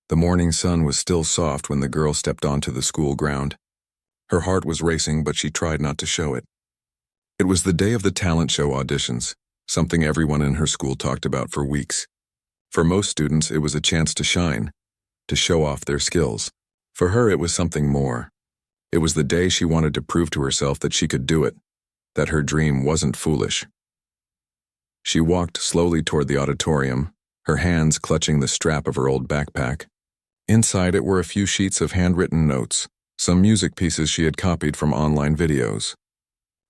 The morning sun was still soft when the girl stepped onto the school ground. Her heart was racing, but she tried not to show it. It was the day of the talent show auditions, something everyone in her school talked about for weeks. For most students, it was a chance to shine, to show off their skills. For her, it was something more. It was the day she wanted to prove to herself that she could do it, that her dream wasn't foolish. She walked slowly toward the auditorium, her hands clutching the strap of her old backpack. Inside it were a few sheets of handwritten notes, some music pieces she had copied from online videos.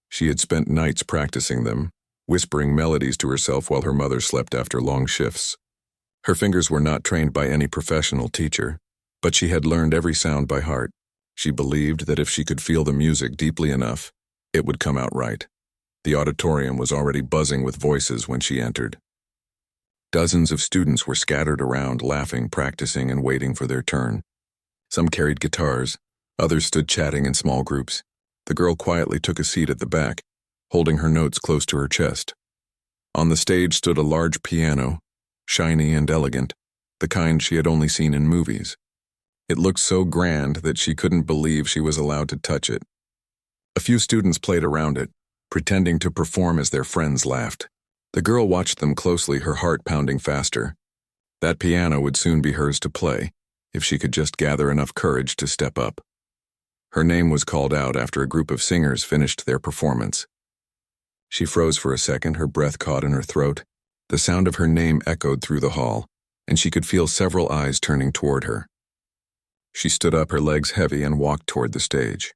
She had spent nights practicing them, whispering melodies to herself while her mother slept after long shifts. Her fingers were not trained by any professional teacher, but she had learned every sound by heart. She believed that if she could feel the music deeply enough, it would come out right. The auditorium was already buzzing with voices when she entered. Dozens of students were scattered around, laughing, practicing, and waiting for their turn. Some carried guitars, others stood chatting in small groups. The girl quietly took a seat at the back, holding her notes close to her chest. On the stage stood a large piano, shiny and elegant, the kind she had only seen in movies. It looked so grand that she couldn't believe she was allowed to touch it. A few students played around it, pretending to perform as their friends laughed. The girl watched them closely, her heart pounding faster. That piano would soon be hers to play, if she could just gather enough courage to step up. Her name was called out after a group of singers finished their performance. She froze for a second, her breath caught in her throat. The sound of her name echoed through the hall, and she could feel several eyes turning toward her. She stood up, her legs heavy, and walked toward the stage.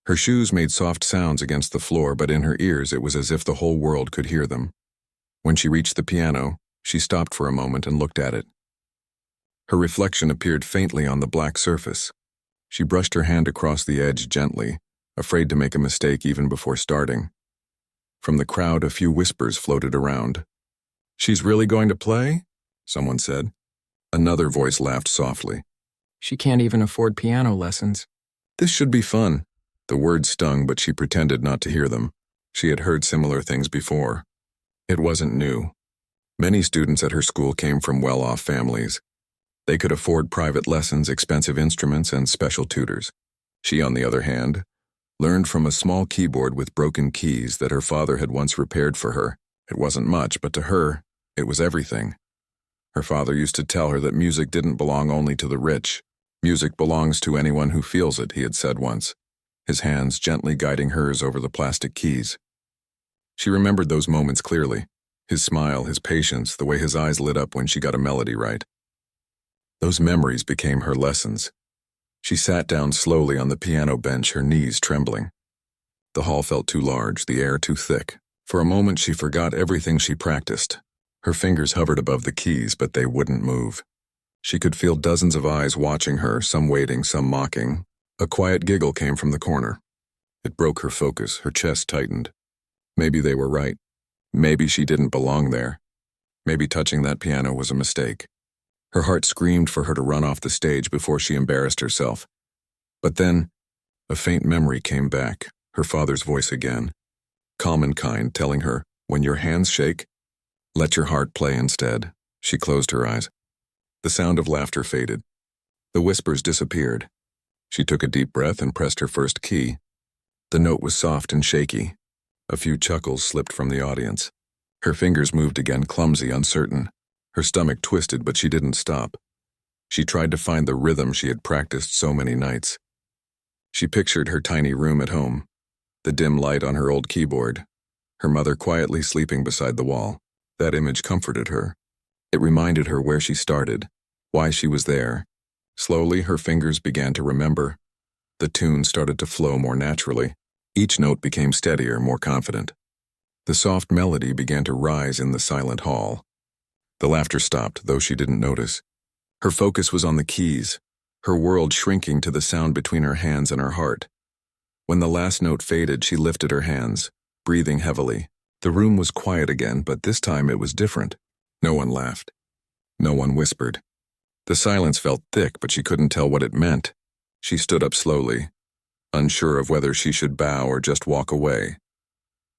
Her shoes made soft sounds against the floor, but in her ears it was as if the whole world could hear them. When she reached the piano, she stopped for a moment and looked at it. Her reflection appeared faintly on the black surface. She brushed her hand across the edge gently, afraid to make a mistake even before starting. From the crowd, a few whispers floated around. "She's really going to play?" someone said. Another voice laughed softly. "She can't even afford piano lessons." "This should be fun." The words stung, but she pretended not to hear them. She had heard similar things before. It wasn't new. Many students at her school came from well-off families. They could afford private lessons, expensive instruments, and special tutors. She, on the other hand, learned from a small keyboard with broken keys that her father had once repaired for her. It wasn't much, but to her, it was everything. Her father used to tell her that music didn't belong only to the rich. "Music belongs to anyone who feels it," he had said once, his hands gently guiding hers over the plastic keys. She remembered those moments clearly, his smile, his patience, the way his eyes lit up when she got a melody right. Those memories became her lessons. She sat down slowly on the piano bench, her knees trembling. The hall felt too large, the air too thick. For a moment she forgot everything she practiced. Her fingers hovered above the keys, but they wouldn't move. She could feel dozens of eyes watching her, some waiting, some mocking. A quiet giggle came from the corner. It broke her focus, her chest tightened. Maybe they were right. Maybe she didn't belong there. Maybe touching that piano was a mistake. Her heart screamed for her to run off the stage before she embarrassed herself. But then, a faint memory came back, her father's voice again, calm and kind, telling her, "When your hands shake, let your heart play instead." She closed her eyes. The sound of laughter faded. The whispers disappeared. She took a deep breath and pressed her first key. The note was soft and shaky. A few chuckles slipped from the audience. Her fingers moved again, clumsy, uncertain. Her stomach twisted, but she didn't stop. She tried to find the rhythm she had practiced so many nights. She pictured her tiny room at home, the dim light on her old keyboard, her mother quietly sleeping beside the wall. That image comforted her. It reminded her where she started, why she was there. Slowly, her fingers began to remember. The tune started to flow more naturally. Each note became steadier, more confident. The soft melody began to rise in the silent hall. The laughter stopped, though she didn't notice. Her focus was on the keys, her world shrinking to the sound between her hands and her heart. When the last note faded, she lifted her hands, breathing heavily. The room was quiet again, but this time it was different. No one laughed. No one whispered. The silence felt thick, but she couldn't tell what it meant. She stood up slowly, unsure of whether she should bow or just walk away.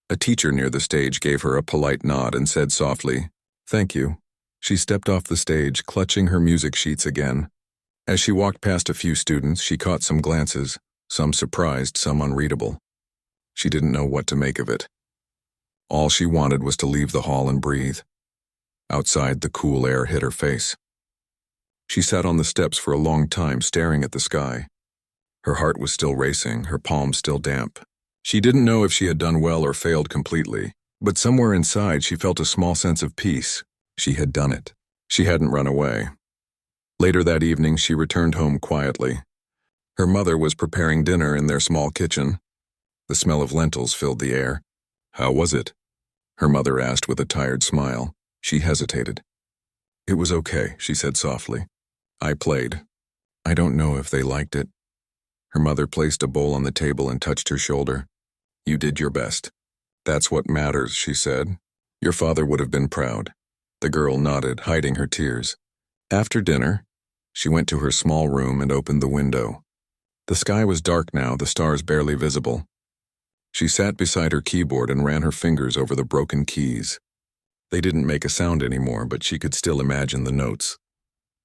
A teacher near the stage gave her a polite nod and said softly, "Thank you." She stepped off the stage, clutching her music sheets again. As she walked past a few students, she caught some glances, some surprised, some unreadable. She didn't know what to make of it. All she wanted was to leave the hall and breathe. Outside, the cool air hit her face. She sat on the steps for a long time, staring at the sky. Her heart was still racing, her palms still damp. She didn't know if she had done well or failed completely, but somewhere inside she felt a small sense of peace. She had done it. She hadn't run away. Later that evening, she returned home quietly. Her mother was preparing dinner in their small kitchen. The smell of lentils filled the air. "How was it?" her mother asked with a tired smile. She hesitated. "It was okay," she said softly. "I played. I don't know if they liked it." Her mother placed a bowl on the table and touched her shoulder. "You did your best. That's what matters," she said. "Your father would have been proud." The girl nodded, hiding her tears. After dinner, she went to her small room and opened the window. The sky was dark now, the stars barely visible. She sat beside her keyboard and ran her fingers over the broken keys. They didn't make a sound anymore, but she could still imagine the notes.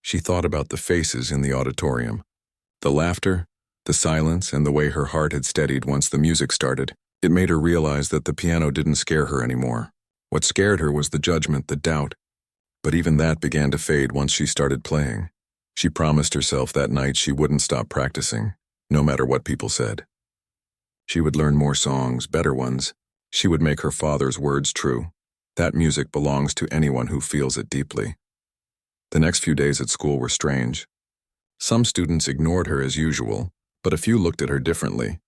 She thought about the faces in the auditorium. The laughter, the silence, and the way her heart had steadied once the music started. It made her realize that the piano didn't scare her anymore. What scared her was the judgment, the doubt. But even that began to fade once she started playing. She promised herself that night she wouldn't stop practicing, no matter what people said. She would learn more songs, better ones. She would make her father's words true. That music belongs to anyone who feels it deeply. The next few days at school were strange. Some students ignored her as usual, but a few looked at her differently.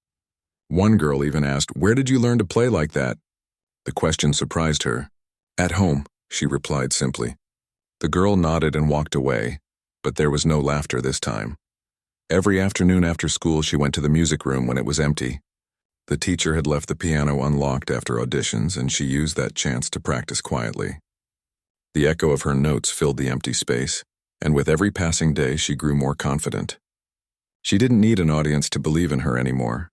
One girl even asked, "Where did you learn to play like that?" The question surprised her. "At home," she replied simply. The girl nodded and walked away, but there was no laughter this time. Every afternoon after school, she went to the music room when it was empty. The teacher had left the piano unlocked after auditions, and she used that chance to practice quietly. The echo of her notes filled the empty space, and with every passing day, she grew more confident. She didn't need an audience to believe in her anymore.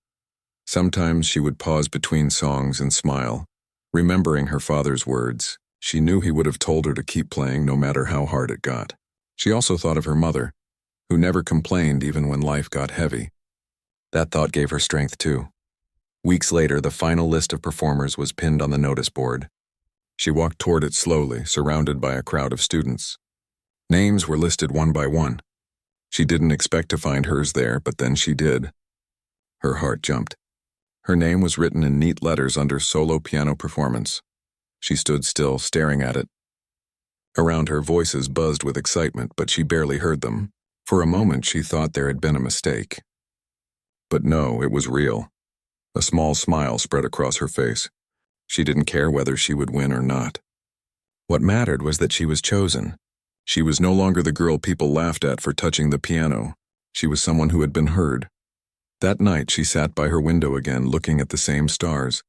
Sometimes she would pause between songs and smile, remembering her father's words. She knew he would have told her to keep playing no matter how hard it got. She also thought of her mother, who never complained even when life got heavy. That thought gave her strength too. Weeks later, the final list of performers was pinned on the notice board. She walked toward it slowly, surrounded by a crowd of students. Names were listed one by one. She didn't expect to find hers there, but then she did. Her heart jumped. Her name was written in neat letters under solo piano performance. She stood still, staring at it. Around her, voices buzzed with excitement, but she barely heard them. For a moment, she thought there had been a mistake. But no, it was real. A small smile spread across her face. She didn't care whether she would win or not. What mattered was that she was chosen. She was no longer the girl people laughed at for touching the piano. She was someone who had been heard. That night, she sat by her window again, looking at the same stars.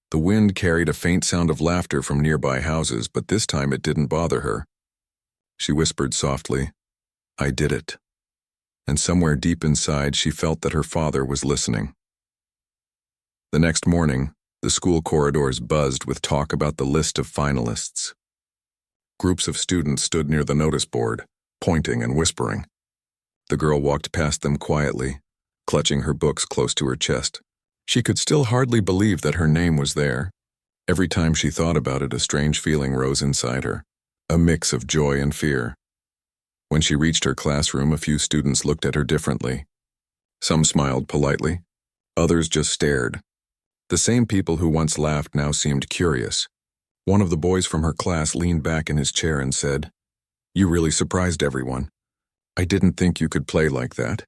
The wind carried a faint sound of laughter from nearby houses, but this time it didn't bother her. She whispered softly, "I did it." And somewhere deep inside, she felt that her father was listening. The next morning, the school corridors buzzed with talk about the list of finalists. Groups of students stood near the notice board, pointing and whispering. The girl walked past them quietly, clutching her books close to her chest. She could still hardly believe that her name was there. Every time she thought about it, a strange feeling rose inside her, a mix of joy and fear. When she reached her classroom, a few students looked at her differently. Some smiled politely, others just stared. The same people who once laughed now seemed curious. One of the boys from her class leaned back in his chair and said, "You really surprised everyone. I didn't think you could play like that."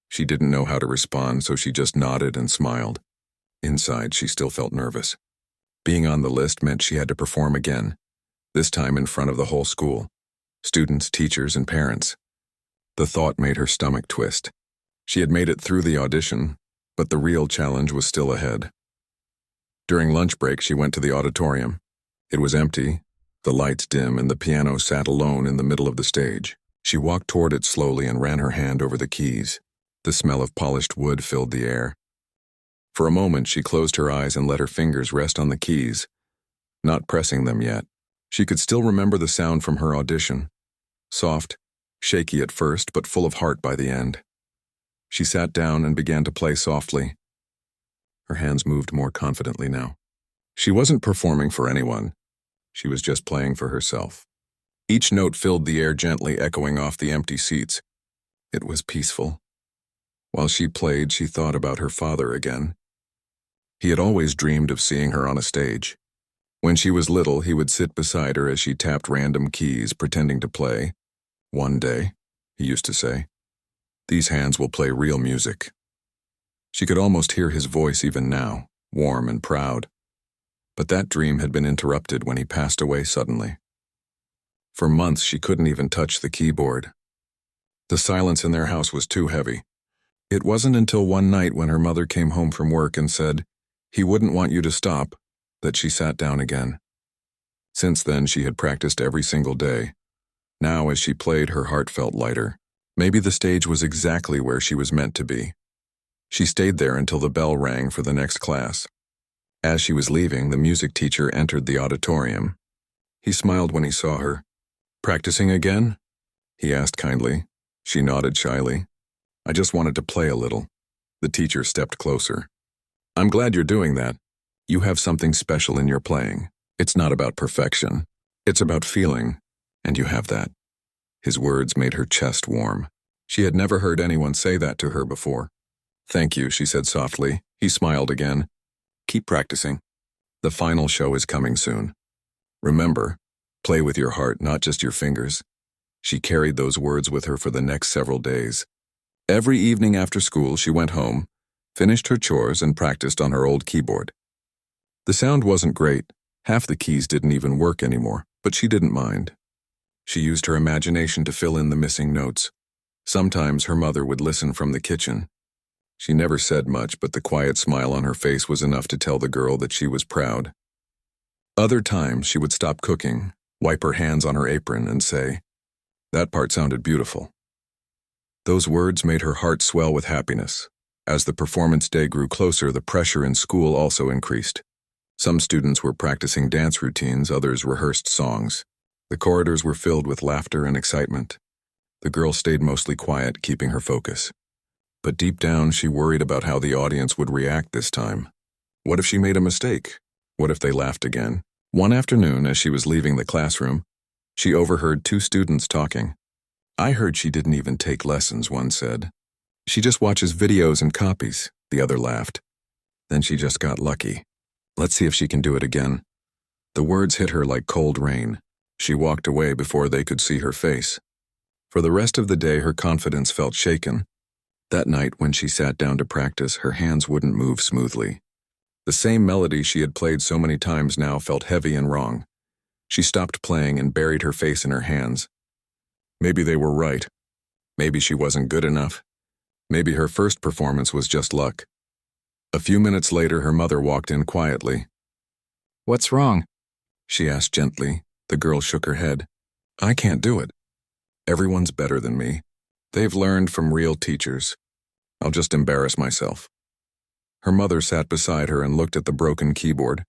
She didn't know how to respond, so she just nodded and smiled. Inside, she still felt nervous. Being on the list meant she had to perform again, this time in front of the whole school, students, teachers, and parents. The thought made her stomach twist. She had made it through the audition, but the real challenge was still ahead. During lunch break, she went to the auditorium. It was empty, the lights dim, and the piano sat alone in the middle of the stage. She walked toward it slowly and ran her hand over the keys. The smell of polished wood filled the air. For a moment, she closed her eyes and let her fingers rest on the keys, not pressing them yet. She could still remember the sound from her audition. Soft, shaky at first but full of heart by the end. She sat down and began to play softly. Her hands moved more confidently now. She wasn't performing for anyone. She was just playing for herself. Each note filled the air gently, echoing off the empty seats. It was peaceful. While she played, she thought about her father again. He had always dreamed of seeing her on a stage. When she was little, he would sit beside her as she tapped random keys, pretending to play. "One day," he used to say, "these hands will play real music." She could almost hear his voice even now, warm and proud. But that dream had been interrupted when he passed away suddenly. For months, she couldn't even touch the keyboard. The silence in their house was too heavy. It wasn't until one night when her mother came home from work and said, "He wouldn't want you to stop," that she sat down again. Since then, she had practiced every single day. Now, as she played, her heart felt lighter. Maybe the stage was exactly where she was meant to be. She stayed there until the bell rang for the next class. As she was leaving, the music teacher entered the auditorium. He smiled when he saw her. "Practicing again?" he asked kindly. She nodded shyly. "I just wanted to play a little." The teacher stepped closer. "I'm glad you're doing that. You have something special in your playing. It's not about perfection. It's about feeling, and you have that." His words made her chest warm. She had never heard anyone say that to her before. "Thank you," she said softly. He smiled again. "Keep practicing. The final show is coming soon. Remember, play with your heart, not just your fingers." She carried those words with her for the next several days. Every evening after school, she went home, finished her chores, and practiced on her old keyboard. The sound wasn't great. Half the keys didn't even work anymore, but she didn't mind. She used her imagination to fill in the missing notes. Sometimes her mother would listen from the kitchen. She never said much, but the quiet smile on her face was enough to tell the girl that she was proud. Other times, she would stop cooking, wipe her hands on her apron, and say, "That part sounded beautiful." Those words made her heart swell with happiness. As the performance day grew closer, the pressure in school also increased. Some students were practicing dance routines, others rehearsed songs. The corridors were filled with laughter and excitement. The girl stayed mostly quiet, keeping her focus. But deep down, she worried about how the audience would react this time. What if she made a mistake? What if they laughed again? One afternoon, as she was leaving the classroom, she overheard two students talking. "I heard she didn't even take lessons," one said. "She just watches videos and copies," the other laughed. "Then she just got lucky. Let's see if she can do it again." The words hit her like cold rain. She walked away before they could see her face. For the rest of the day, her confidence felt shaken. That night, when she sat down to practice, her hands wouldn't move smoothly. The same melody she had played so many times now felt heavy and wrong. She stopped playing and buried her face in her hands. Maybe they were right. Maybe she wasn't good enough. Maybe her first performance was just luck. A few minutes later, her mother walked in quietly. "What's wrong?" she asked gently. The girl shook her head. "I can't do it. Everyone's better than me. They've learned from real teachers. I'll just embarrass myself." Her mother sat beside her and looked at the broken keyboard.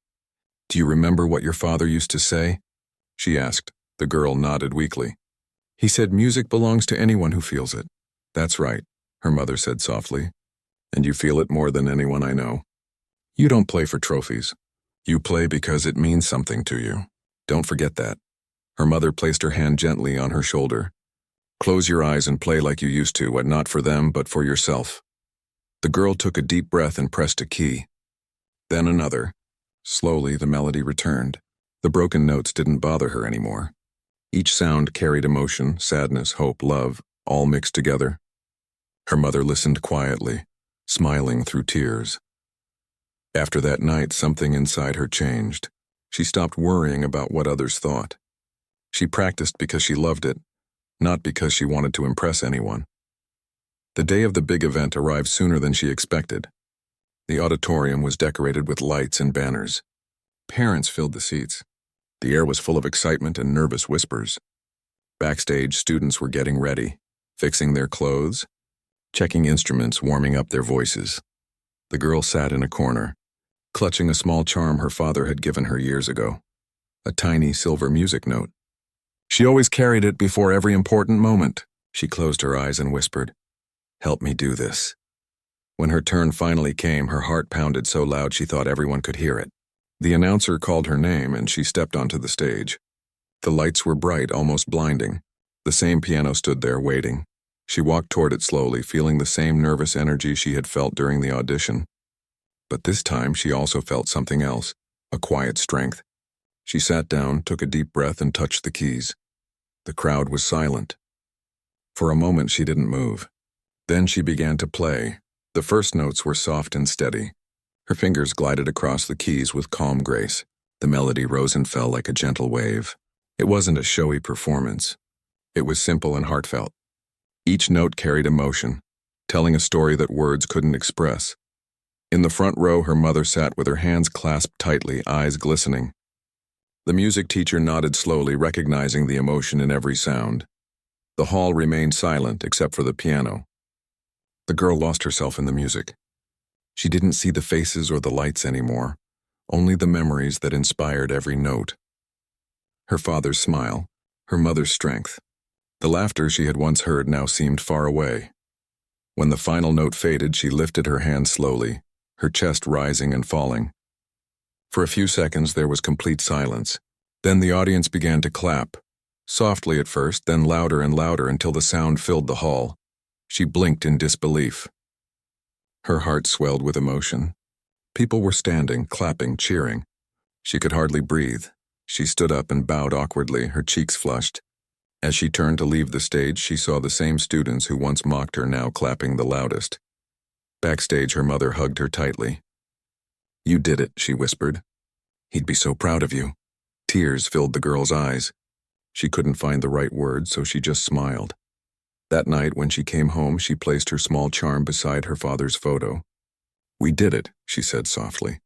"Do you remember what your father used to say?" she asked. The girl nodded weakly. "He said music belongs to anyone who feels it." "That's right," her mother said softly. "And you feel it more than anyone I know. You don't play for trophies. You play because it means something to you. Don't forget that." Her mother placed her hand gently on her shoulder. "Close your eyes and play like you used to, not for them, but for yourself." The girl took a deep breath and pressed a key. Then another. Slowly, the melody returned. The broken notes didn't bother her anymore. Each sound carried emotion, sadness, hope, love, all mixed together. Her mother listened quietly, smiling through tears. After that night, something inside her changed. She stopped worrying about what others thought. She practiced because she loved it, not because she wanted to impress anyone. The day of the big event arrived sooner than she expected. The auditorium was decorated with lights and banners. Parents filled the seats. The air was full of excitement and nervous whispers. Backstage, students were getting ready, fixing their clothes, checking instruments, warming up their voices. The girl sat in a corner, clutching a small charm her father had given her years ago, a tiny silver music note. She always carried it before every important moment, She closed her eyes and whispered, "Help me do this." When her turn finally came, her heart pounded so loud she thought everyone could hear it. The announcer called her name and she stepped onto the stage. The lights were bright, almost blinding. The same piano stood there waiting. She walked toward it slowly, feeling the same nervous energy she had felt during the audition. But this time she also felt something else, a quiet strength. She sat down, took a deep breath, and touched the keys. The crowd was silent. For a moment she didn't move. Then she began to play. The first notes were soft and steady. Her fingers glided across the keys with calm grace. The melody rose and fell like a gentle wave. It wasn't a showy performance. It was simple and heartfelt. Each note carried emotion, telling a story that words couldn't express. In the front row, her mother sat with her hands clasped tightly, eyes glistening. The music teacher nodded slowly, recognizing the emotion in every sound. The hall remained silent except for the piano. The girl lost herself in the music. She didn't see the faces or the lights anymore, only the memories that inspired every note. Her father's smile, her mother's strength. The laughter she had once heard now seemed far away. When the final note faded, she lifted her hand slowly, her chest rising and falling. For a few seconds there was complete silence. Then the audience began to clap, softly at first, then louder and louder until the sound filled the hall. She blinked in disbelief. Her heart swelled with emotion. People were standing, clapping, cheering. She could hardly breathe. She stood up and bowed awkwardly, her cheeks flushed. As she turned to leave the stage, she saw the same students who once mocked her now clapping the loudest. Backstage, her mother hugged her tightly. "You did it," she whispered. "He'd be so proud of you." Tears filled the girl's eyes. She couldn't find the right words, so she just smiled. That night, when she came home, she placed her small charm beside her father's photo. "We did it," she said softly.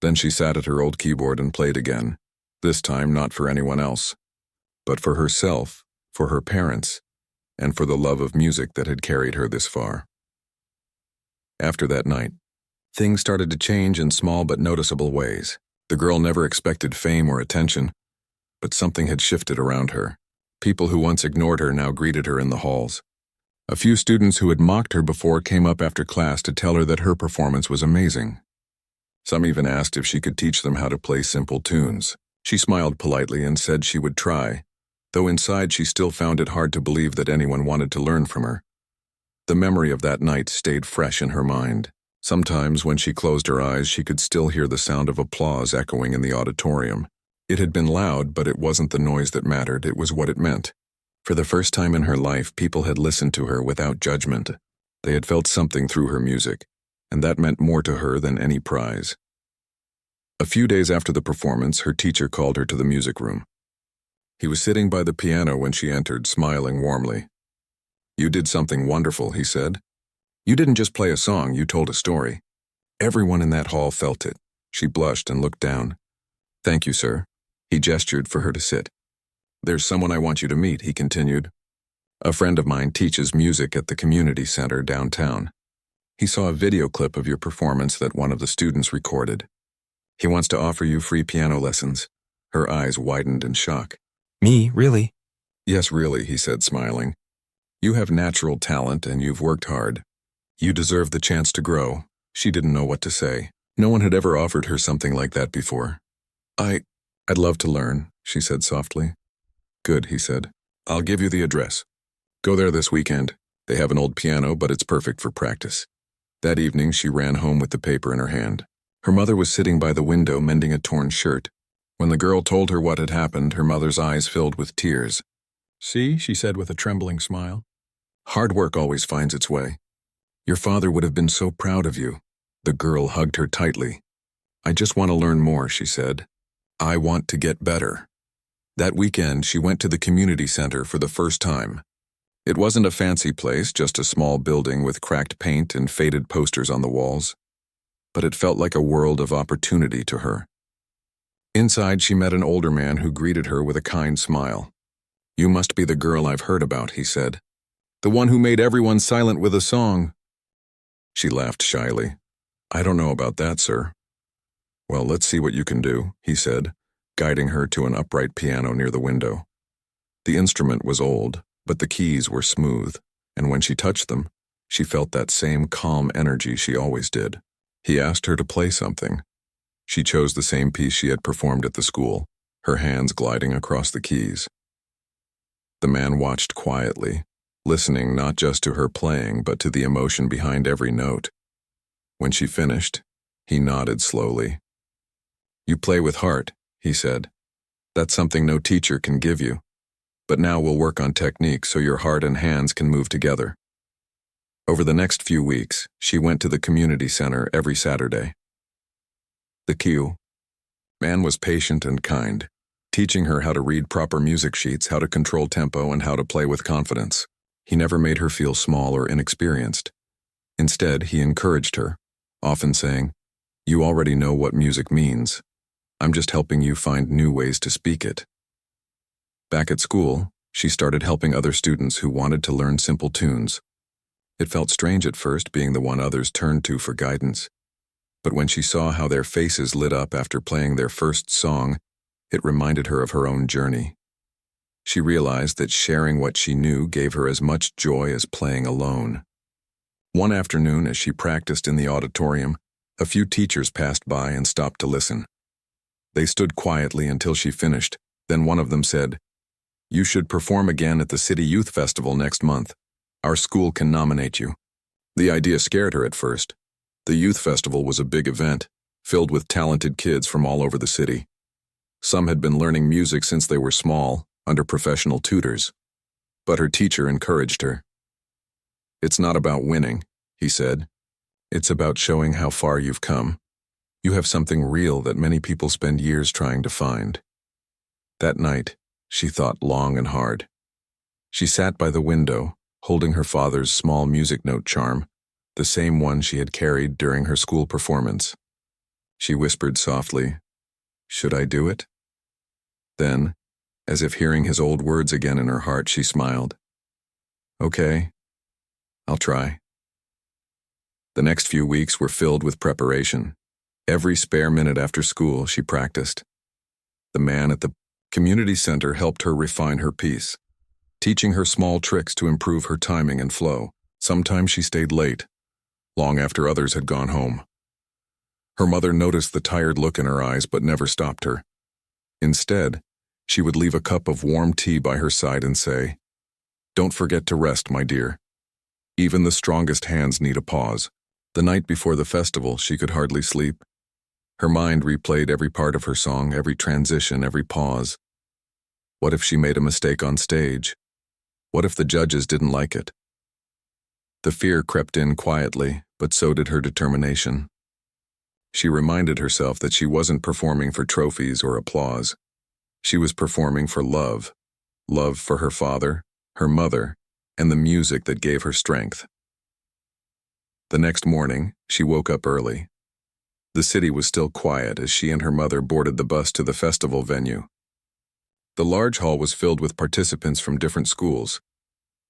Then she sat at her old keyboard and played again, this time not for anyone else, but for herself, for her parents, and for the love of music that had carried her this far. After that night, things started to change in small but noticeable ways. The girl never expected fame or attention, but something had shifted around her. People who once ignored her now greeted her in the halls. A few students who had mocked her before came up after class to tell her that her performance was amazing. Some even asked if she could teach them how to play simple tunes. She smiled politely and said she would try, though inside she still found it hard to believe that anyone wanted to learn from her. The memory of that night stayed fresh in her mind. Sometimes when she closed her eyes, she could still hear the sound of applause echoing in the auditorium. It had been loud, but it wasn't the noise that mattered, it was what it meant. For the first time in her life, people had listened to her without judgment. They had felt something through her music, and that meant more to her than any prize. A few days after the performance, her teacher called her to the music room. He was sitting by the piano when she entered, smiling warmly. "You did something wonderful," he said. "You didn't just play a song, you told a story." Everyone in that hall felt it. She blushed and looked down. "Thank you, sir." He gestured for her to sit. "There's someone I want you to meet," he continued. "A friend of mine teaches music at the community center downtown. He saw a video clip of your performance that one of the students recorded. He wants to offer you free piano lessons." Her eyes widened in shock. Me, really? "Yes, really," he said, smiling. "You have natural talent and you've worked hard. You deserve the chance to grow." She didn't know what to say. No one had ever offered her something like that before. I'd love to learn," she said softly. "Good," he said. "I'll give you the address. Go there this weekend. They have an old piano, but it's perfect for practice." That evening, she ran home with the paper in her hand. Her mother was sitting by the window mending a torn shirt. When the girl told her what had happened, her mother's eyes filled with tears. "See," she said with a trembling smile. "Hard work always finds its way. Your father would have been so proud of you." The girl hugged her tightly. "I just want to learn more," she said. "I want to get better." That weekend, she went to the community center for the first time. It wasn't a fancy place, just a small building with cracked paint and faded posters on the walls. But it felt like a world of opportunity to her. Inside, she met an older man who greeted her with a kind smile. "You must be the girl I've heard about," he said. "The one who made everyone silent with a song." She laughed shyly. "I don't know about that, sir." "Well, let's see what you can do," he said, guiding her to an upright piano near the window. The instrument was old, But the keys were smooth, and when she touched them, she felt that same calm energy she always did. He asked her to play something. She chose the same piece she had performed at the school, her hands gliding across the keys. The man watched quietly, listening not just to her playing but to the emotion behind every note. When she finished, he nodded slowly. "You play with heart," he said. "That's something no teacher can give you. But now we'll work on technique so your heart and hands can move together." Over the next few weeks, she went to the community center every Saturday. The man was patient and kind, teaching her how to read proper music sheets, how to control tempo, and how to play with confidence. He never made her feel small or inexperienced. Instead, he encouraged her, often saying, "You already know what music means. I'm just helping you find new ways to speak it." Back at school, she started helping other students who wanted to learn simple tunes. It felt strange at first being the one others turned to for guidance. But when she saw how their faces lit up after playing their first song, it reminded her of her own journey. She realized that sharing what she knew gave her as much joy as playing alone. One afternoon, as she practiced in the auditorium, a few teachers passed by and stopped to listen. They stood quietly until she finished, then one of them said, "You should perform again at the City Youth Festival next month. Our school can nominate you." The idea scared her at first. The youth festival was a big event, filled with talented kids from all over the city. Some had been learning music since they were small, under professional tutors. But her teacher encouraged her. "It's not about winning," he said. "It's about showing how far you've come. You have something real that many people spend years trying to find." That night, she thought long and hard. She sat by the window, holding her father's small music note charm, the same one she had carried during her school performance. She whispered softly, "Should I do it?" Then, as if hearing his old words again in her heart, she smiled. "Okay, I'll try." The next few weeks were filled with preparation. Every spare minute after school, she practiced. The man at the community center helped her refine her piece, teaching her small tricks to improve her timing and flow. Sometimes she stayed late, long after others had gone home. Her mother noticed the tired look in her eyes but never stopped her. Instead, she would leave a cup of warm tea by her side and say, "Don't forget to rest, my dear. Even the strongest hands need a pause." The night before the festival, she could hardly sleep. Her mind replayed every part of her song, every transition, every pause. What if she made a mistake on stage? What if the judges didn't like it? The fear crept in quietly, but so did her determination. She reminded herself that she wasn't performing for trophies or applause. She was performing for love. Love for her father, her mother, and the music that gave her strength. The next morning, she woke up early. The city was still quiet as she and her mother boarded the bus to the festival venue. The large hall was filled with participants from different schools.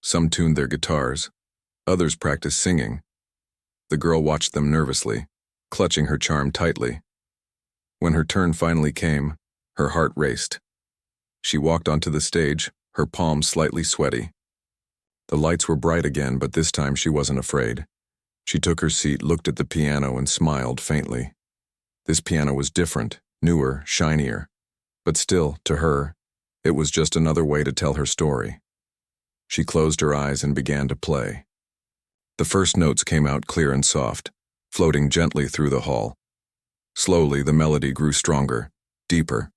Some tuned their guitars, others practiced singing. The girl watched them nervously, clutching her charm tightly. When her turn finally came, her heart raced. She walked onto the stage, her palms slightly sweaty. The lights were bright again, but this time she wasn't afraid. She took her seat, looked at the piano, and smiled faintly. This piano was different, newer, shinier. But still, to her, it was just another way to tell her story. She closed her eyes and began to play. The first notes came out clear and soft, floating gently through the hall. Slowly, the melody grew stronger, deeper.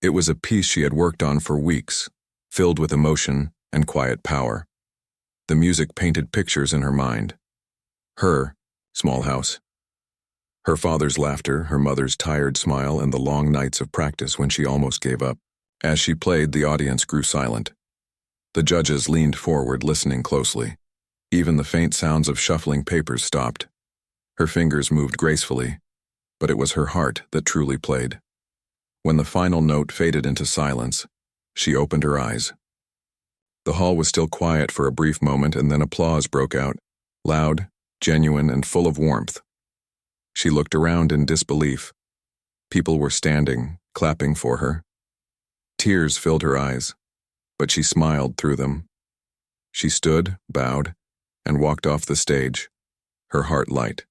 It was a piece she had worked on for weeks, filled with emotion and quiet power. The music painted pictures in her mind. Her small house. Her father's laughter, her mother's tired smile, and the long nights of practice when she almost gave up. As she played, the audience grew silent. The judges leaned forward, listening closely. Even the faint sounds of shuffling papers stopped. Her fingers moved gracefully, but it was her heart that truly played. When the final note faded into silence, she opened her eyes. The hall was still quiet for a brief moment, and then applause broke out, loud, genuine, and full of warmth. She looked around in disbelief. People were standing, clapping for her. Tears filled her eyes, but she smiled through them, She stood, bowed, and walked off the stage, her heart light.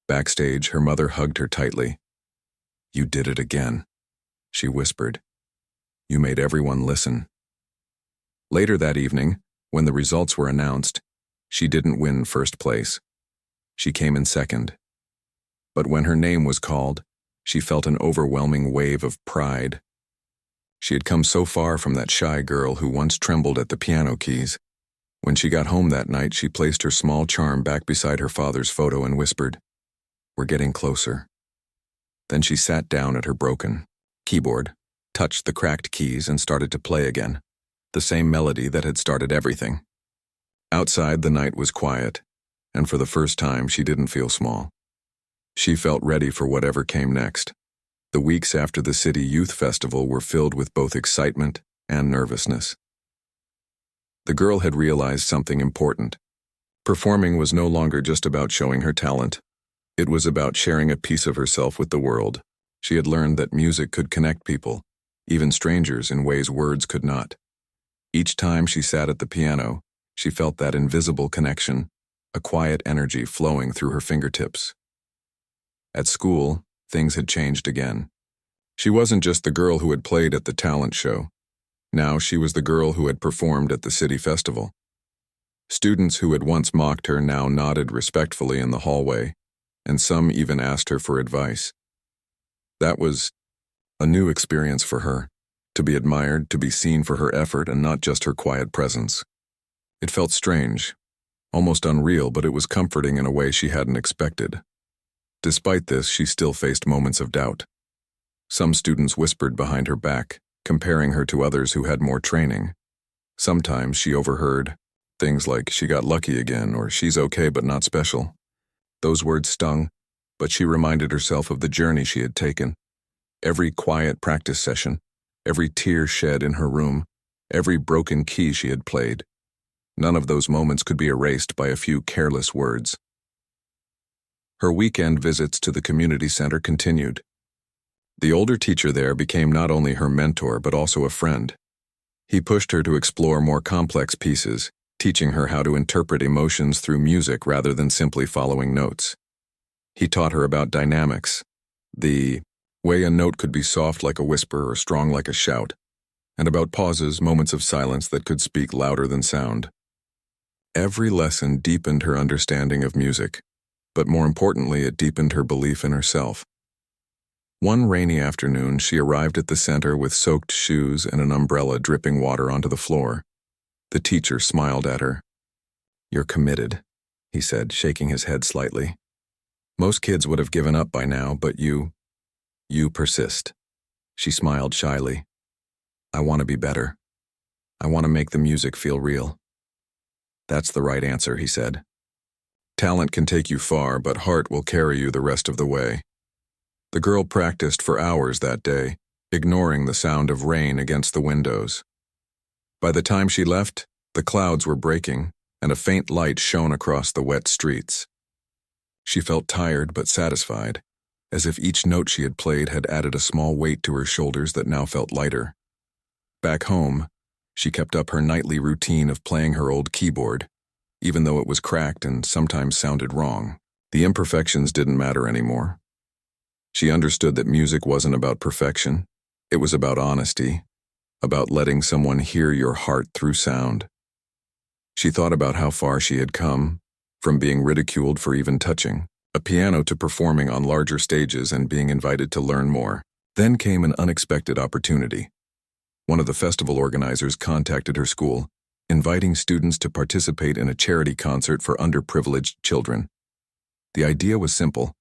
Backstage, her mother hugged her tightly. "You did it again," she whispered. "You made everyone listen." Later that evening, when the results were announced, she didn't win first place. She came in second. But when her name was called, she felt an overwhelming wave of pride. She had come so far from that shy girl who once trembled at the piano keys. When she got home that night, she placed her small charm back beside her father's photo and whispered, "We're getting closer." Then she sat down at her broken keyboard, touched the cracked keys, and started to play again, the same melody that had started everything. Outside, the night was quiet, and for the first time, she didn't feel small. She felt ready for whatever came next. The weeks after the City Youth Festival were filled with both excitement and nervousness. The girl had realized something important. Performing was no longer just about showing her talent. It was about sharing a piece of herself with the world. She had learned that music could connect people, even strangers, in ways words could not. Each time she sat at the piano, she felt that invisible connection, a quiet energy flowing through her fingertips. At school, things had changed again. She wasn't just the girl who had played at the talent show. Now she was the girl who had performed at the city festival. Students who had once mocked her now nodded respectfully in the hallway, and some even asked her for advice. That was a new experience for her, to be admired, to be seen for her effort and not just her quiet presence. It felt strange, almost unreal, but it was comforting in a way she hadn't expected. Despite this, she still faced moments of doubt. Some students whispered behind her back, comparing her to others who had more training. Sometimes she overheard things like, "She got lucky again," or "She's okay but not special." Those words stung, but she reminded herself of the journey she had taken. Every quiet practice session, every tear shed in her room, every broken key she had played. None of those moments could be erased by a few careless words. Her weekend visits to the community center continued. The older teacher there became not only her mentor but also a friend. He pushed her to explore more complex pieces, teaching her how to interpret emotions through music rather than simply following notes. He taught her about dynamics, the way a note could be soft like a whisper or strong like a shout, and about pauses, moments of silence that could speak louder than sound. Every lesson deepened her understanding of music, but more importantly, it deepened her belief in herself. One rainy afternoon, she arrived at the center with soaked shoes and an umbrella dripping water onto the floor. The teacher smiled at her. "You're committed," he said, shaking his head slightly. "Most kids would have given up by now, but you persist." She smiled shyly. "I want to be better. I want to make the music feel real." "That's the right answer," he said. "Talent can take you far, but heart will carry you the rest of the way." The girl practiced for hours that day, ignoring the sound of rain against the windows. By the time she left, the clouds were breaking, and a faint light shone across the wet streets. She felt tired but satisfied, as if each note she had played had added a small weight to her shoulders that now felt lighter. Back home, she kept up her nightly routine of playing her old keyboard, even though it was cracked and sometimes sounded wrong. The imperfections didn't matter anymore. She understood that music wasn't about perfection. It was about honesty, about letting someone hear your heart through sound. She thought about how far she had come, from being ridiculed for even touching a piano to performing on larger stages and being invited to learn more. Then came an unexpected opportunity. One of the festival organizers contacted her school, inviting students to participate in a charity concert for underprivileged children. The idea was simple.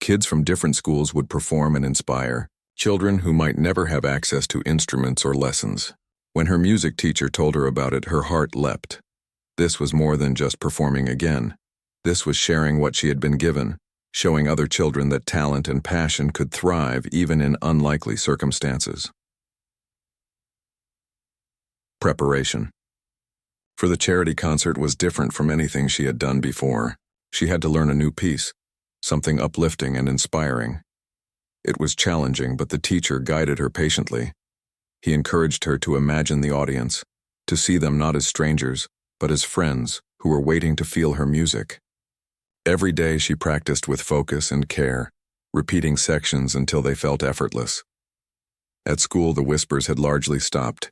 Kids from different schools would perform and inspire children who might never have access to instruments or lessons. When her music teacher told her about it, her heart leapt. This was more than just performing again. This was sharing what she had been given, showing other children that talent and passion could thrive even in unlikely circumstances. Preparation for the charity concert was different from anything she had done before. She had to learn a new piece, something uplifting and inspiring. It was challenging, but the teacher guided her patiently. He encouraged her to imagine the audience, to see them not as strangers, but as friends who were waiting to feel her music. Every day she practiced with focus and care, repeating sections until they felt effortless. At school, the whispers had largely stopped.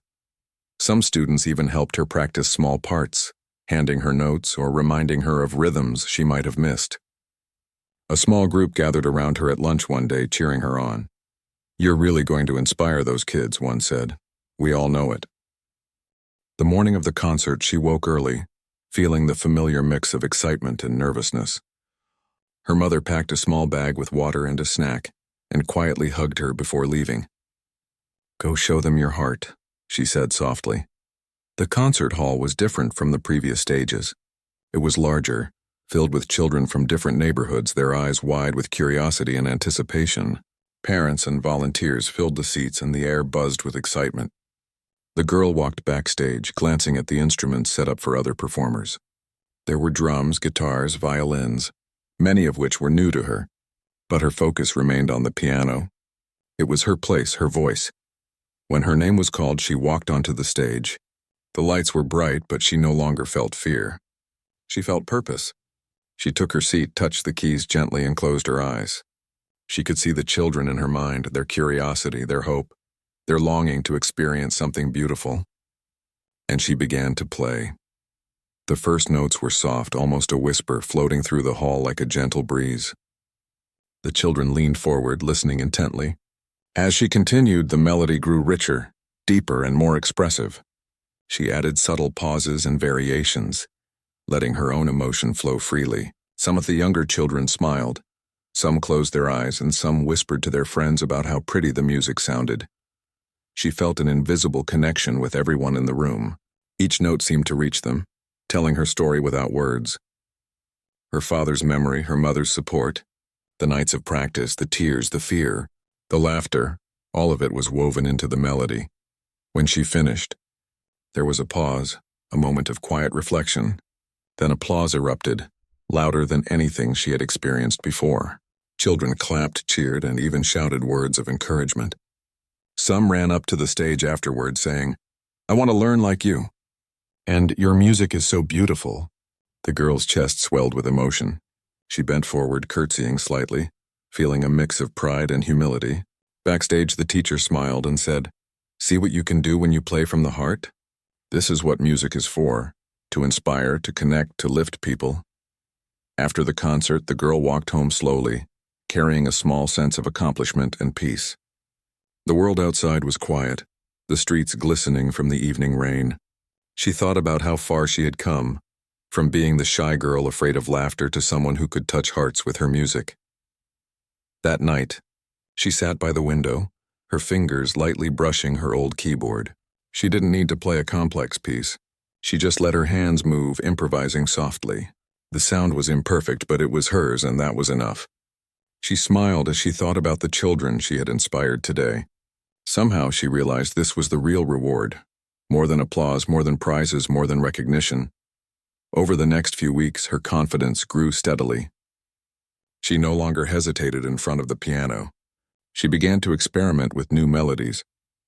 Some students even helped her practice small parts, handing her notes or reminding her of rhythms she might have missed. A small group gathered around her at lunch one day, cheering her on. "You're really going to inspire those kids," one said. "We all know it." The morning of the concert, she woke early, feeling the familiar mix of excitement and nervousness. Her mother packed a small bag with water and a snack and quietly hugged her before leaving. "Go show them your heart," she said softly. The concert hall was different from the previous stages. It was larger, filled with children from different neighborhoods, their eyes wide with curiosity and anticipation. Parents and volunteers filled the seats and the air buzzed with excitement. The girl walked backstage, glancing at the instruments set up for other performers. There were drums, guitars, violins, many of which were new to her, but her focus remained on the piano. It was her place, her voice. When her name was called, she walked onto the stage. The lights were bright, but she no longer felt fear. She felt purpose. She took her seat, touched the keys gently, and closed her eyes. She could see the children in her mind, their curiosity, their hope, their longing to experience something beautiful. And she began to play. The first notes were soft, almost a whisper, floating through the hall like a gentle breeze. The children leaned forward, listening intently. As she continued, the melody grew richer, deeper, and more expressive. She added subtle pauses and variations, letting her own emotion flow freely. Some of the younger children smiled. Some closed their eyes, and some whispered to their friends about how pretty the music sounded. She felt an invisible connection with everyone in the room. Each note seemed to reach them, telling her story without words. Her father's memory, her mother's support, the nights of practice, the tears, the fear, the laughter, all of it was woven into the melody. When she finished, there was a pause, a moment of quiet reflection. Then applause erupted, louder than anything she had experienced before. Children clapped, cheered, and even shouted words of encouragement. Some ran up to the stage afterward saying, "I want to learn like you. And your music is so beautiful." The girl's chest swelled with emotion. She bent forward, curtsying slightly, feeling a mix of pride and humility. Backstage, the teacher smiled and said, "See what you can do when you play from the heart? This is what music is for, to inspire, to connect, to lift people." After the concert, the girl walked home slowly, carrying a small sense of accomplishment and peace. The world outside was quiet, the streets glistening from the evening rain. She thought about how far she had come, from being the shy girl afraid of laughter to someone who could touch hearts with her music. That night, she sat by the window, her fingers lightly brushing her old keyboard. She didn't need to play a complex piece. She just let her hands move, improvising softly. The sound was imperfect, but it was hers, and that was enough. She smiled as she thought about the children she had inspired today. Somehow she realized this was the real reward. More than applause, more than prizes, more than recognition. Over the next few weeks, her confidence grew steadily. She no longer hesitated in front of the piano. She began to experiment with new melodies,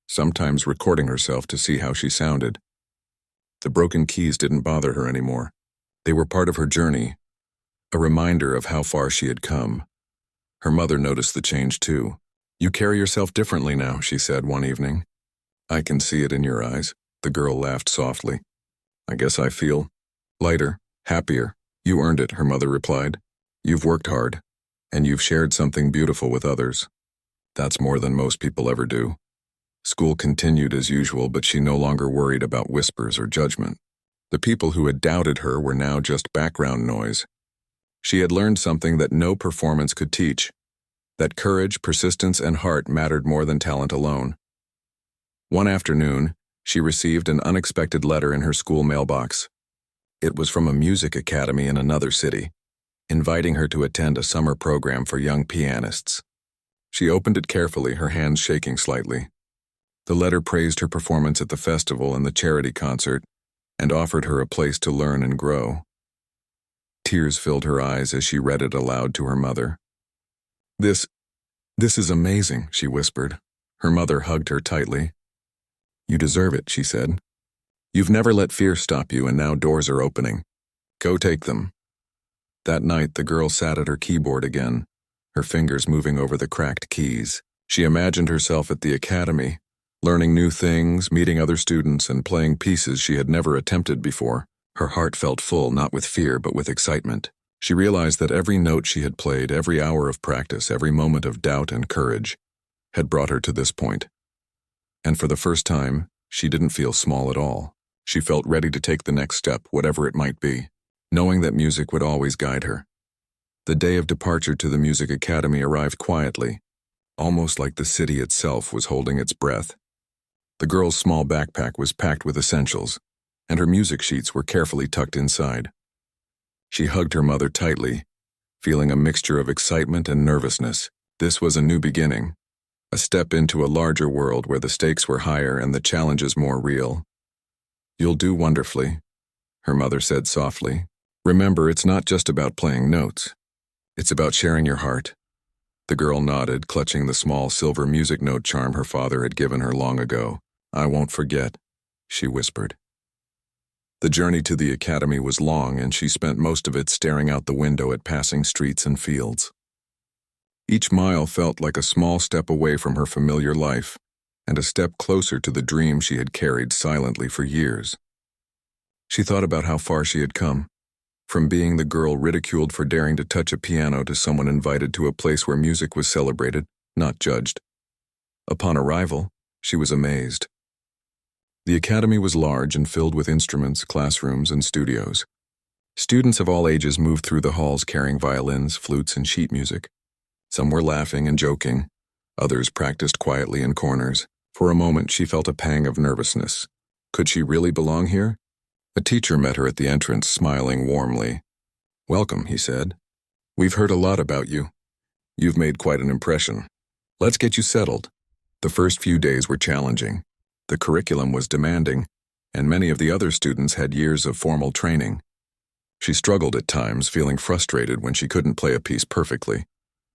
sometimes recording herself to see how she sounded. The broken keys didn't bother her anymore. They were part of her journey, a reminder of how far she had come. Her mother noticed the change too. "You carry yourself differently now," she said one evening. "I can see it in your eyes." The girl laughed softly. "I guess I feel lighter, happier." "You earned it," her mother replied. "You've worked hard, and you've shared something beautiful with others. That's more than most people ever do." School continued as usual, but she no longer worried about whispers or judgment. The people who had doubted her were now just background noise. She had learned something that no performance could teach, that courage, persistence, and heart mattered more than talent alone. One afternoon, she received an unexpected letter in her school mailbox. It was from a music academy in another city, inviting her to attend a summer program for young pianists. She opened it carefully, her hands shaking slightly. The letter praised her performance at the festival and the charity concert, and offered her a place to learn and grow. Tears filled her eyes as she read it aloud to her mother. This is amazing," she whispered. Her mother hugged her tightly. "You deserve it," she said. You've never let fear stop you, and now doors are opening. Go take them." That night, the girl sat at her keyboard again, her fingers moving over the cracked keys. She imagined herself at the academy, learning new things, meeting other students, and playing pieces she had never attempted before. Her heart felt full, not with fear, but with excitement. She realized that every note she had played, every hour of practice, every moment of doubt and courage, had brought her to this point. And for the first time, she didn't feel small at all. She felt ready to take the next step, whatever it might be, knowing that music would always guide her. The day of departure to the music academy arrived quietly, almost like the city itself was holding its breath. The girl's small backpack was packed with essentials, and her music sheets were carefully tucked inside. She hugged her mother tightly, feeling a mixture of excitement and nervousness. This was a new beginning, a step into a larger world where the stakes were higher and the challenges more real. "You'll do wonderfully," her mother said softly. "Remember, it's not just about playing notes. It's about sharing your heart." The girl nodded, clutching the small silver music note charm her father had given her long ago. "I won't forget," she whispered. The journey to the academy was long, and she spent most of it staring out the window at passing streets and fields. Each mile felt like a small step away from her familiar life, and a step closer to the dream she had carried silently for years. She thought about how far she had come, from being the girl ridiculed for daring to touch a piano to someone invited to a place where music was celebrated, not judged. Upon arrival, she was amazed. The academy was large and filled with instruments, classrooms, and studios. Students of all ages moved through the halls carrying violins, flutes, and sheet music. Some were laughing and joking. Others practiced quietly in corners. For a moment, she felt a pang of nervousness. Could she really belong here? A teacher met her at the entrance, smiling warmly. "Welcome," he said. "We've heard a lot about you. You've made quite an impression. Let's get you settled." The first few days were challenging. The curriculum was demanding, and many of the other students had years of formal training. She struggled at times, feeling frustrated when she couldn't play a piece perfectly,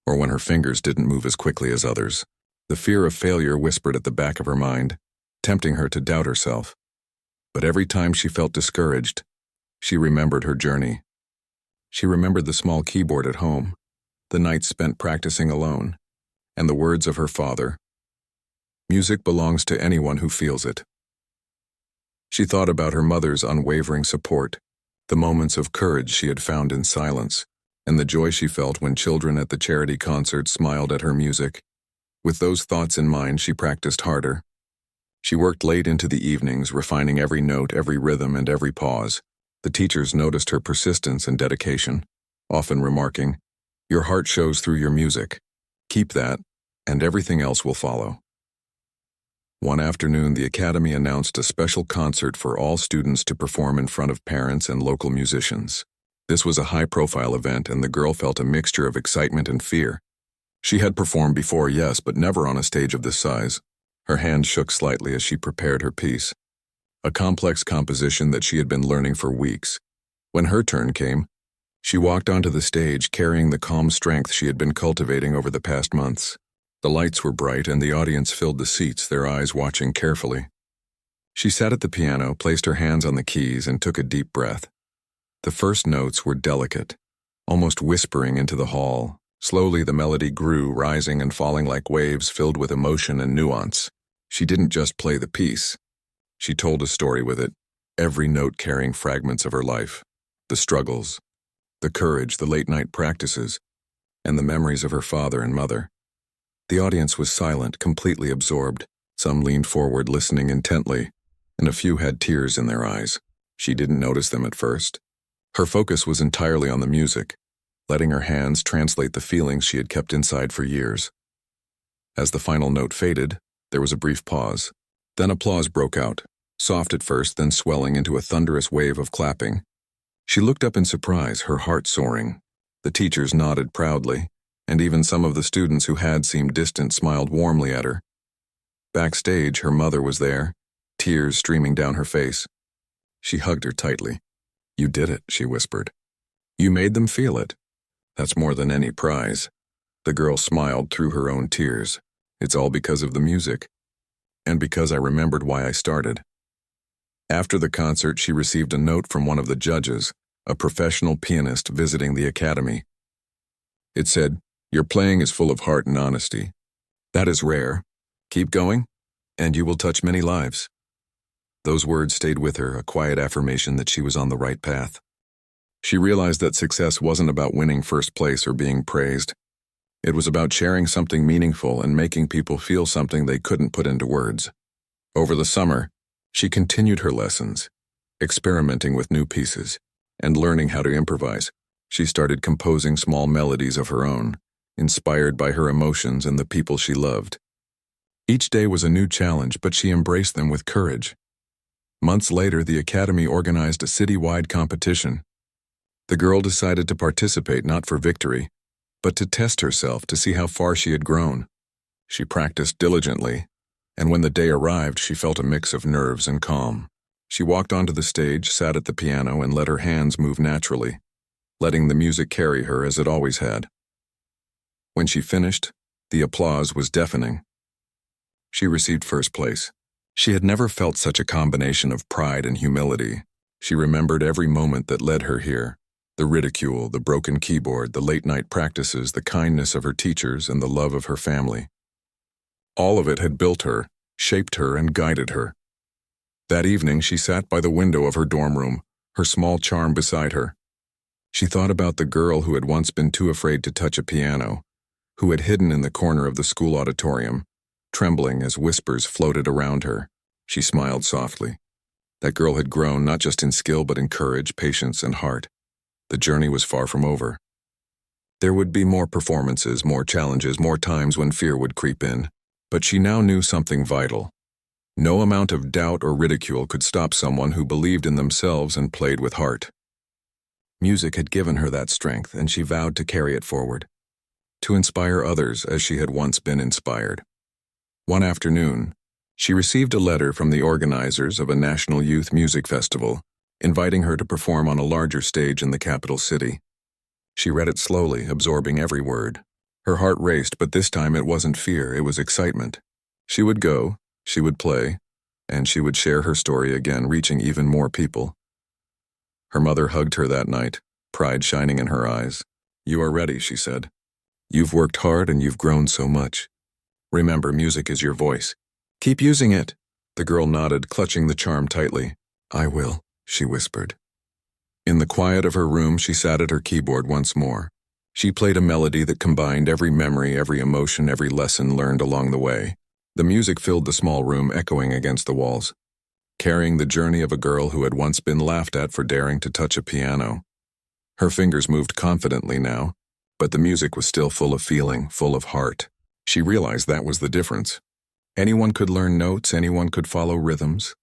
or when her fingers didn't move as quickly as others. The fear of failure whispered at the back of her mind, tempting her to doubt herself. But every time she felt discouraged, she remembered her journey. She remembered the small keyboard at home, the nights spent practicing alone, and the words of her father. "Music belongs to anyone who feels it." She thought about her mother's unwavering support, the moments of courage she had found in silence, and the joy she felt when children at the charity concert smiled at her music. With those thoughts in mind, she practiced harder. She worked late into the evenings, refining every note, every rhythm, and every pause. The teachers noticed her persistence and dedication, often remarking, "Your heart shows through your music. Keep that, and everything else will follow." One afternoon, the academy announced a special concert for all students to perform in front of parents and local musicians. This was a high-profile event, and the girl felt a mixture of excitement and fear. She had performed before, yes, but never on a stage of this size. Her hand shook slightly as she prepared her piece, a complex composition that she had been learning for weeks. When her turn came, she walked onto the stage carrying the calm strength she had been cultivating over the past months. The lights were bright and the audience filled the seats, their eyes watching carefully. She sat at the piano, placed her hands on the keys, and took a deep breath. The first notes were delicate, almost whispering into the hall. Slowly the melody grew, rising and falling like waves filled with emotion and nuance. She didn't just play the piece. She told a story with it, every note carrying fragments of her life, the struggles, the courage, the late-night practices, and the memories of her father and mother. The audience was silent, completely absorbed. Some leaned forward, listening intently, and a few had tears in their eyes. She didn't notice them at first. Her focus was entirely on the music, letting her hands translate the feelings she had kept inside for years. As the final note faded, there was a brief pause. Then applause broke out, soft at first, then swelling into a thunderous wave of clapping. She looked up in surprise, her heart soaring. The teachers nodded proudly, and even some of the students who had seemed distant smiled warmly at her. Backstage, her mother was there, tears streaming down her face. She hugged her tightly. "You did it," she whispered. "You made them feel it. That's more than any prize." The girl smiled through her own tears. "It's all because of the music, and because I remembered why I started." After the concert, she received a note from one of the judges, a professional pianist visiting the academy. It said, "Your playing is full of heart and honesty. That is rare. Keep going, and you will touch many lives." Those words stayed with her, a quiet affirmation that she was on the right path. She realized that success wasn't about winning first place or being praised. It was about sharing something meaningful and making people feel something they couldn't put into words. Over the summer, she continued her lessons, experimenting with new pieces, and learning how to improvise. She started composing small melodies of her own, inspired by her emotions and the people she loved. Each day was a new challenge, but she embraced them with courage. Months later, the academy organized a citywide competition. The girl decided to participate not for victory, but to test herself to see how far she had grown. She practiced diligently, and when the day arrived, she felt a mix of nerves and calm. She walked onto the stage, sat at the piano, and let her hands move naturally, letting the music carry her as it always had. When she finished, the applause was deafening. She received first place. She had never felt such a combination of pride and humility. She remembered every moment that led her here. The ridicule, the broken keyboard, the late-night practices, the kindness of her teachers, and the love of her family. All of it had built her, shaped her, and guided her. That evening, she sat by the window of her dorm room, her small charm beside her. She thought about the girl who had once been too afraid to touch a piano, who had hidden in the corner of the school auditorium, trembling as whispers floated around her. She smiled softly. That girl had grown not just in skill but in courage, patience, and heart. The journey was far from over. There would be more performances, more challenges, more times when fear would creep in. But she now knew something vital. No amount of doubt or ridicule could stop someone who believed in themselves and played with heart. Music had given her that strength, and she vowed to carry it forward, to inspire others as she had once been inspired. One afternoon, she received a letter from the organizers of a national youth music festival, inviting her to perform on a larger stage in the capital city. She read it slowly, absorbing every word. Her heart raced, but this time it wasn't fear, it was excitement. She would go, she would play, and she would share her story again, reaching even more people. Her mother hugged her that night, pride shining in her eyes. "You are ready," she said. "You've worked hard and you've grown so much. Remember, music is your voice. Keep using it." The girl nodded, clutching the charm tightly. "I will," she whispered. In the quiet of her room, she sat at her keyboard once more. She played a melody that combined every memory, every emotion, every lesson learned along the way. The music filled the small room, echoing against the walls, carrying the journey of a girl who had once been laughed at for daring to touch a piano. Her fingers moved confidently now, but the music was still full of feeling, full of heart. She realized that was the difference. Anyone could learn notes, anyone could follow rhythms,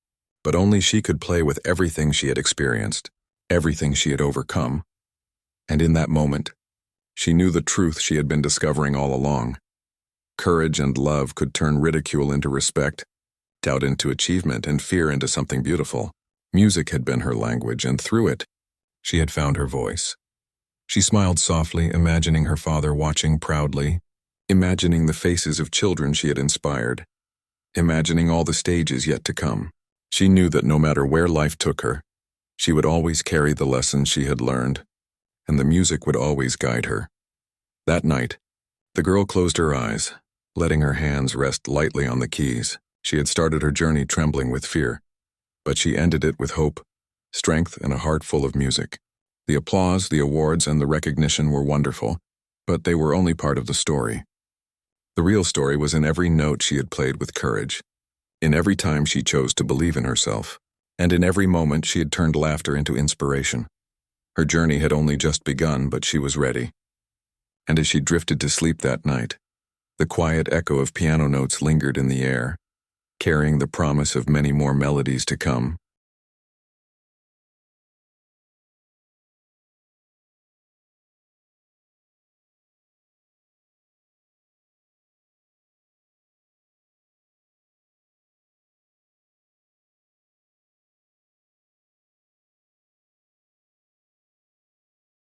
but only she could play with everything she had experienced, everything she had overcome. And in that moment, she knew the truth she had been discovering all along. Courage and love could turn ridicule into respect, doubt into achievement, and fear into something beautiful. Music had been her language, and through it, she had found her voice. She smiled softly, imagining her father watching proudly, imagining the faces of children she had inspired, imagining all the stages yet to come. She knew that no matter where life took her, she would always carry the lessons she had learned, and the music would always guide her. That night, the girl closed her eyes, letting her hands rest lightly on the keys. She had started her journey trembling with fear, but she ended it with hope, strength, and a heart full of music. The applause, the awards, and the recognition were wonderful, but they were only part of the story. The real story was in every note she had played with courage, in every time she chose to believe in herself, and in every moment she had turned laughter into inspiration. Her journey had only just begun, but she was ready. And as she drifted to sleep that night, the quiet echo of piano notes lingered in the air, carrying the promise of many more melodies to come.